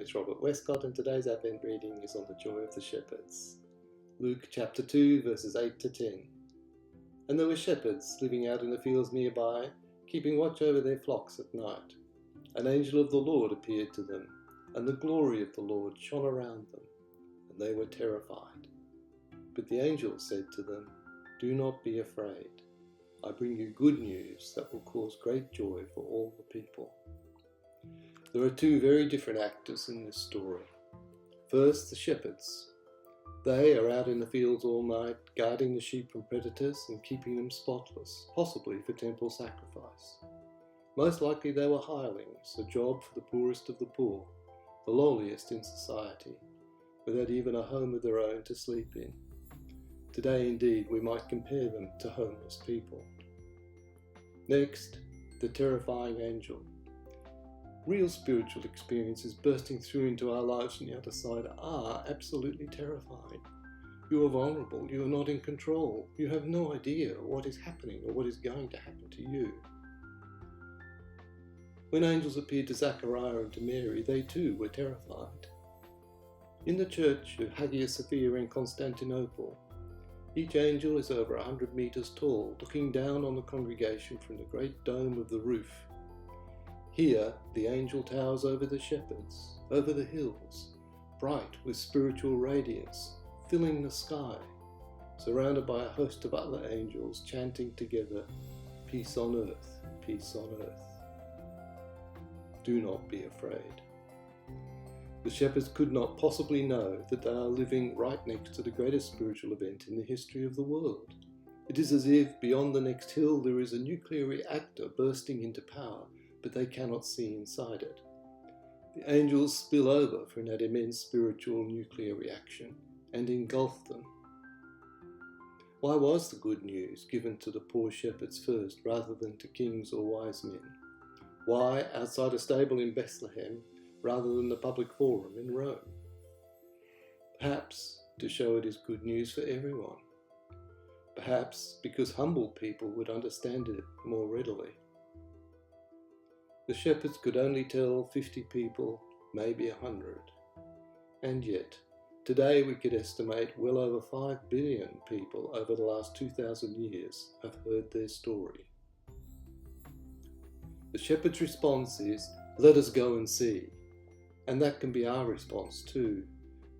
is Robert Westcott, and today's Advent reading is on the joy of the shepherds. Luke chapter 2, verses 8 to 10. And there were shepherds living out in the fields nearby, keeping watch over their flocks at night. An angel of the Lord appeared to them, and the glory of the Lord shone around them, and they were terrified. But the angel said to them, "Do not be afraid. I bring you good news that will cause great joy for all the people." There are two very different actors in this story. First, the shepherds. They are out in the fields all night, guarding the sheep from predators and keeping them spotless, possibly for temple sacrifice. Most likely they were hirelings, a job for the poorest of the poor, the lowliest in society, without even a home of their own to sleep in. Today, indeed, we might compare them to homeless people. Next, the terrifying angel. Real spiritual experiences bursting through into our lives from the other side are absolutely terrifying. You are vulnerable, you are not in control, you have no idea what is happening or what is going to happen to you. When angels appeared to Zachariah and to Mary, they too were terrified. In the church of Hagia Sophia in Constantinople, each angel is over 100 meters tall, looking down on the congregation from the great dome of the roof. Here, the angel towers over the shepherds, over the hills, bright with spiritual radiance, filling the sky, surrounded by a host of other angels chanting together, "Peace on earth, peace on earth." Do not be afraid. The shepherds could not possibly know that they are living right next to the greatest spiritual event in the history of the world. It is as if beyond the next hill there is a nuclear reactor bursting into power, but they cannot see inside it. The angels spill over from that immense spiritual nuclear reaction and engulf them. Why was the good news given to the poor shepherds first rather than to kings or wise men? Why outside a stable in Bethlehem rather than the public forum in Rome? Perhaps to show it is good news for everyone. Perhaps because humble people would understand it more readily. The shepherds could only tell 50 people, maybe 100. And yet, today we could estimate well over 5 billion people over the last 2,000 years have heard their story. The shepherd's response is, "Let us go and see." And that can be our response too.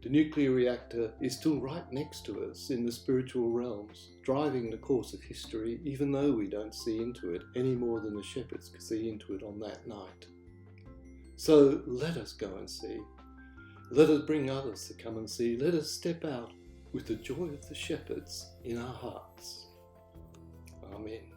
The nuclear reactor is still right next to us in the spiritual realms, driving the course of history, even though we don't see into it any more than the shepherds could see into it on that night. So let us go and see. Let us bring others to come and see. Let us step out with the joy of the shepherds in our hearts. Amen.